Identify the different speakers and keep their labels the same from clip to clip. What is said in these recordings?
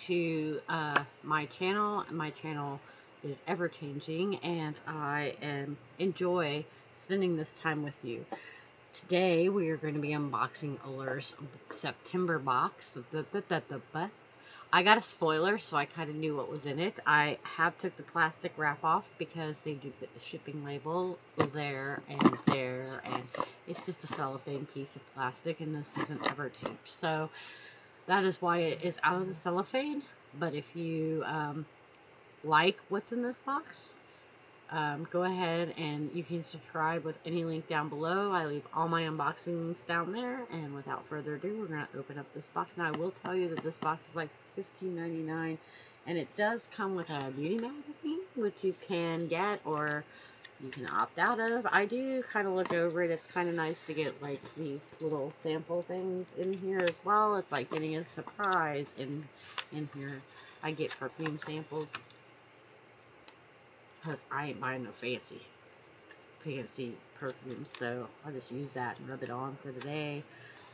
Speaker 1: to my channel. My channel is ever changing, and I enjoy spending this time with you. Today we are going to be unboxing Allure's September box. I got a spoiler, so I kind of knew what was in it. I have took the plastic wrap off because they do put the shipping label there, and it's just a cellophane piece of plastic, and this isn't ever taped. So that is why it is out of the cellophane. But if you like what's in this box, go ahead and you can subscribe with any link down below. I leave all my unboxings down there. And without further ado, we're going to open up this box. Now, I will tell you that this box is like $15.99. And it does come with a beauty magazine, which you can get or you can opt out of. I do kind of look over it. It's kind of nice to get like these little sample things in here as well. It's like getting a surprise in here. I get perfume samples because I ain't buying no fancy perfume, so I'll just use that and rub it on for the day.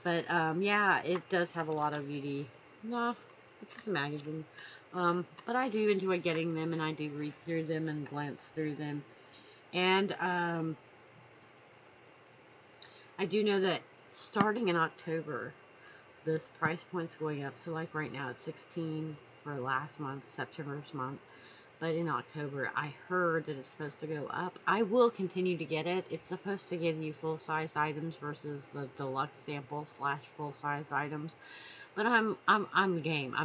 Speaker 1: But yeah, it does have a lot of beauty. No, it's just a magazine. But I do enjoy getting them, and I do read through them and glance through them. And I do know that starting in October, this price point's going up. So like right now it's $16 for last month, September's month. But in October, I heard that it's supposed to go up. I will continue to get it. It's supposed to give you full-size items versus the deluxe sample / full-size items. But I'm game.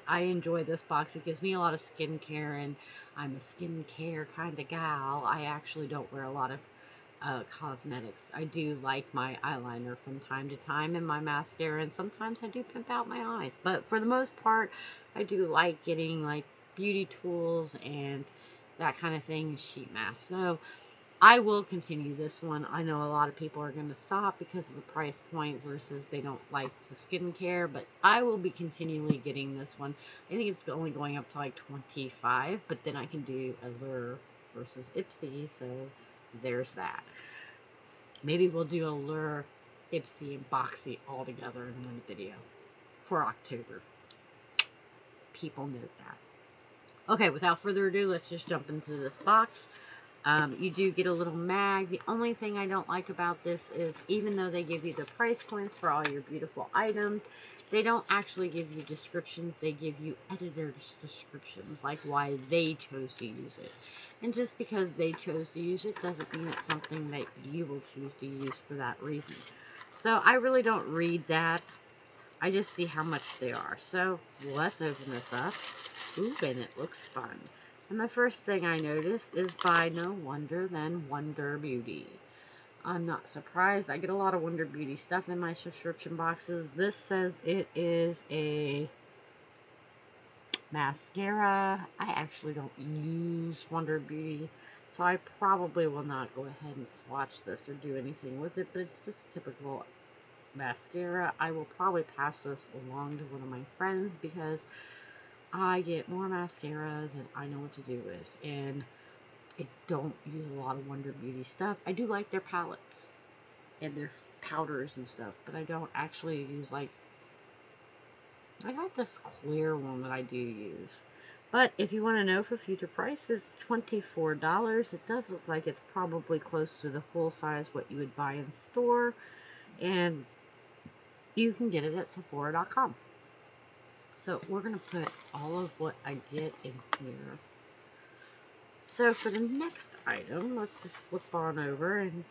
Speaker 1: I enjoy this box. It gives me a lot of skincare, and I'm a skincare kind of gal. I actually don't wear a lot of cosmetics. I do like my eyeliner from time to time and my mascara, and sometimes I do pimp out my eyes. But for the most part, I do like getting like beauty tools and that kind of thing, sheet mask. So I will continue this one. I know a lot of people are going to stop because of the price point versus they don't like the skincare, but I will be continually getting this one. I think it's only going up to like $25, but then I can do Allure versus Ipsy, so there's that. Maybe we'll do Allure, Ipsy, and Boxy all together in one video for October. People note that. Okay, without further ado, let's just jump into this box. You do get a little mag. The only thing I don't like about this is even though they give you the price points for all your beautiful items, they don't actually give you descriptions. They give you editor's descriptions, like why they chose to use it. And just because they chose to use it doesn't mean it's something that you will choose to use for that reason. So I really don't read that. I just see how much they are. So let's open this up. Ooh, and it looks fun. And the first thing I noticed is by no wonder than Wonder Beauty. I'm not surprised. I get a lot of Wonder Beauty stuff in my subscription boxes. This says it is a mascara. I actually don't use Wonder Beauty, so I probably will not go ahead and swatch this or do anything with it, but it's just a typical mascara. I will probably pass this along to one of my friends because I get more mascara than I know what to do with, and I don't use a lot of Wonder Beauty stuff. I do like their palettes and their powders and stuff, but I don't actually use, like, I got this clear one that I do use. But if you want to know for future prices, $24. It does look like it's probably close to the full size what you would buy in store, and you can get it at Sephora.com. So we're going to put all of what I get in here. So for the next item, let's just flip on over, and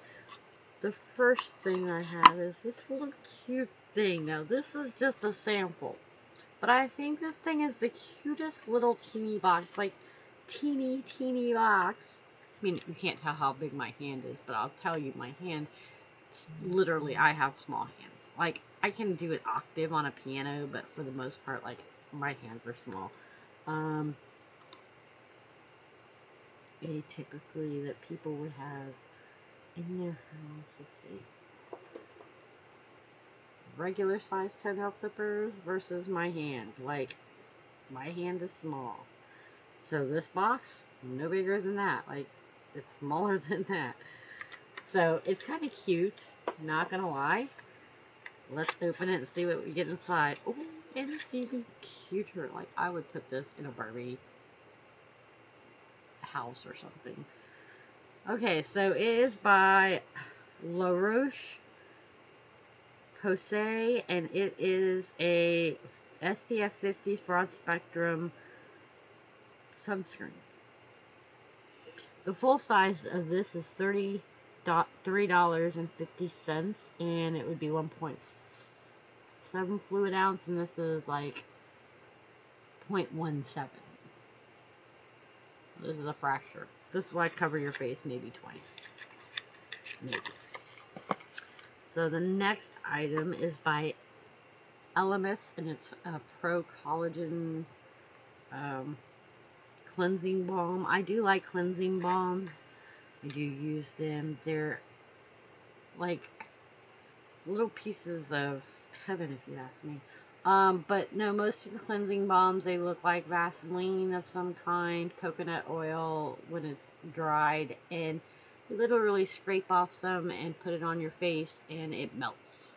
Speaker 1: the first thing I have is this little cute thing. Now this is just a sample, but I think this thing is the cutest little teeny box, like teeny box. I mean, you can't tell how big my hand is, but I'll tell you my hand, literally, I have small hands. Like, I can do an octave on a piano, but for the most part, like, my hands are small. Atypically, that people would have in their house, let's see, regular size 10L clippers versus my hand. Like, my hand is small. So this box, no bigger than that. Like, it's smaller than that. So, it's kind of cute, not gonna lie. Let's open it and see what we get inside. Ooh, And it's even cuter. Like, I would put this in a Barbie house or something. Okay, so it is by La Roche-Posay, and it is a SPF 50 broad spectrum sunscreen. The full size of this is $33.50, and it would be 1.7 fluid ounce, and this is like 0.17. This is a fracture. This will like cover your face maybe twice. Maybe. So the next item is by Elemis, and it's a Pro Collagen cleansing balm. I do like cleansing balms. I do use them. They're like little pieces of heaven, if you ask me. But no, most of the cleansing balms, they look like Vaseline of some kind, coconut oil when it's dried, and you literally scrape off some and put it on your face, and it melts.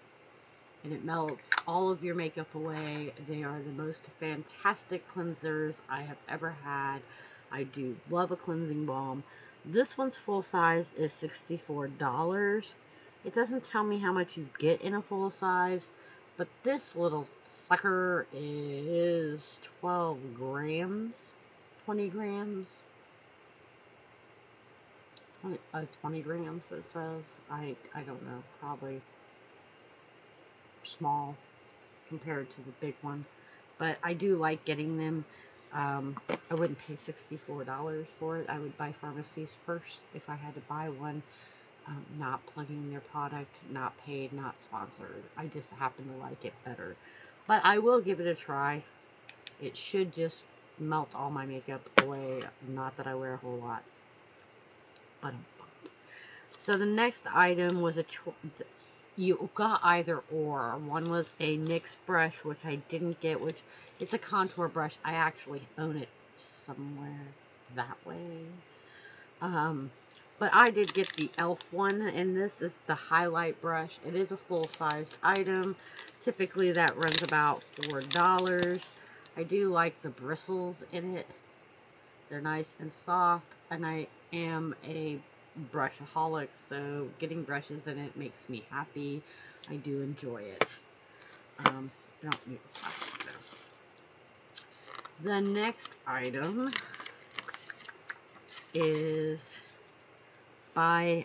Speaker 1: And it melts all of your makeup away. They are the most fantastic cleansers I have ever had. I do love a cleansing balm. This one's full size is $64. It doesn't tell me how much you get in a full size, but this little sucker is 12 grams, 20 grams, 20 grams it says. I don't know, probably small compared to the big one, but I do like getting them. I wouldn't pay $64 for it. I would buy Pharmacies First if I had to buy one. Not plugging their product, not paid, not sponsored. I just happen to like it better. But I will give it a try. It should just melt all my makeup away. Not that I wear a whole lot. But so the next item was you got either or. One was a NYX brush, which I didn't get, which it's a contour brush. I actually own it somewhere that way. But I did get the e.l.f. one, and this is the highlight brush. It is a full-sized item. Typically that runs about $4. I do like the bristles in it. They're nice and soft, and I am a brushaholic, so getting brushes in it makes me happy. I do enjoy it. I don't need this plastic though. The next item is by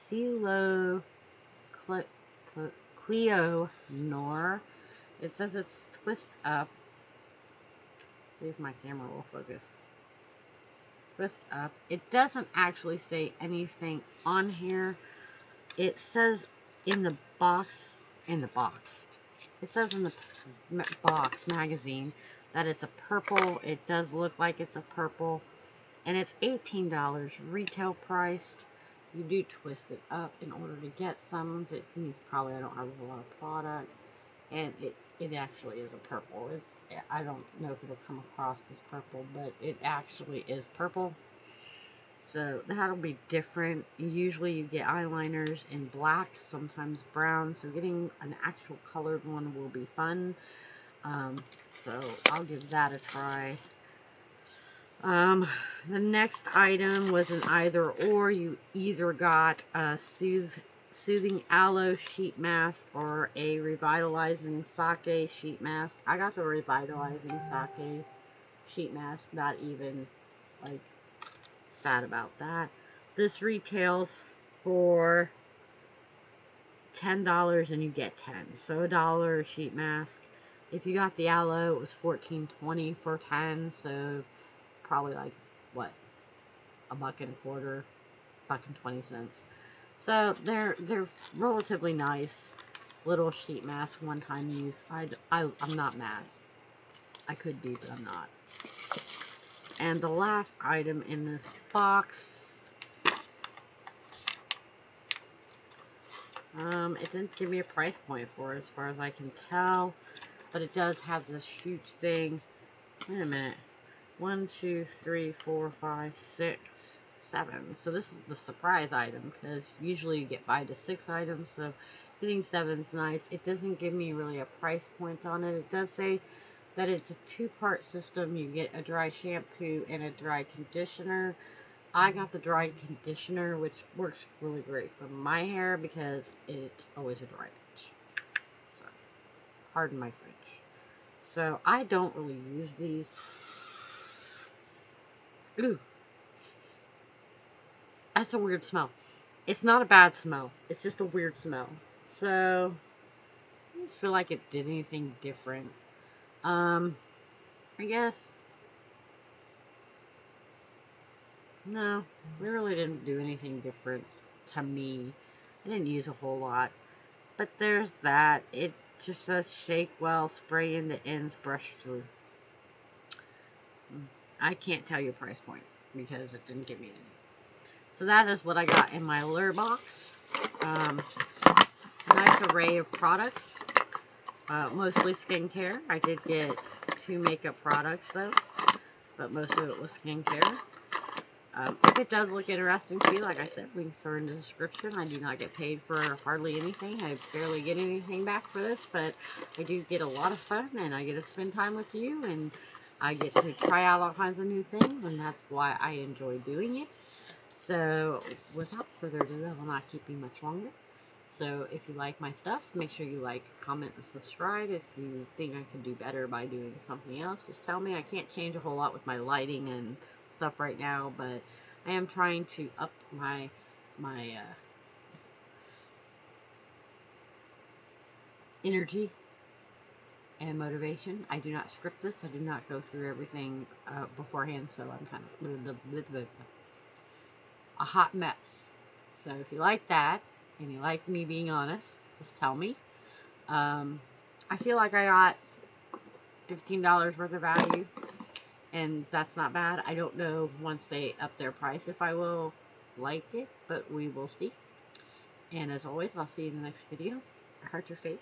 Speaker 1: CeeLo Cleo Noir. It says it's twist up. See if my camera will focus. Twist up. It doesn't actually say anything on here. It says in the box, it says in the box magazine that it's a purple. It does look like it's a purple, and it's $18 retail priced. You do twist it up in order to get some. It means probably I don't have a lot of product, and it actually is a purple. I don't know if it'll come across as purple, but it actually is purple. So that'll be different. Usually you get eyeliners in black, sometimes brown, so getting an actual colored one will be fun. So I'll give that a try. The next item was an either or. You either got a soothing aloe sheet mask or a revitalizing sake sheet mask. I got the revitalizing sake sheet mask. Not even like sad about that. This retails for $10 and you get 10. So $1 sheet mask. If you got the aloe, it was $14.20 for 10. So probably like what, $1.25, $1.20. So they're relatively nice little sheet mask, one-time use. I'm not mad. I could be, but I'm not. And the last item in this box, it didn't give me a price point for it as far as I can tell, but it does have this huge thing. Wait a minute. 1, 2, 3, 4, 5, 6. 7. So this is the surprise item, because usually you get 5 to 6 items, so getting 7 is nice. It doesn't give me really a price point on it. It does say that it's a 2-part system. You get a dry shampoo and a dry conditioner. I got the dry conditioner, which works really great for my hair because it's always a dry patch. So, pardon my French. So, I don't really use these. Ooh. That's a weird smell. It's not a bad smell. It's just a weird smell. So, I don't feel like it did anything different. I guess. No, we really didn't do anything different to me. I didn't use a whole lot. But there's that. It just says shake well, spray into ends, brush through. I can't tell you a price point because it didn't give me any. So that is what I got in my Allure box. Nice array of products. Mostly skincare. I did get 2 makeup products though, but most of it was skincare. If it does look interesting to you, like I said, we can throw it in the description. I do not get paid for hardly anything. I barely get anything back for this, but I do get a lot of fun, and I get to spend time with you, and I get to try out all kinds of new things, and that's why I enjoy doing it. So, without further ado, I will not keep you much longer. So, if you like my stuff, make sure you like, comment, and subscribe. If you think I could do better by doing something else, just tell me. I can't change a whole lot with my lighting and stuff right now, but I am trying to up my energy and motivation. I do not script this. I do not go through everything beforehand, so I'm kind of a hot mess. So if you like that, and you like me being honest, just tell me. I feel like I got $15 worth of value, and that's not bad. I don't know once they up their price if I will like it, but we will see. And as always, I'll see you in the next video. Heart your face.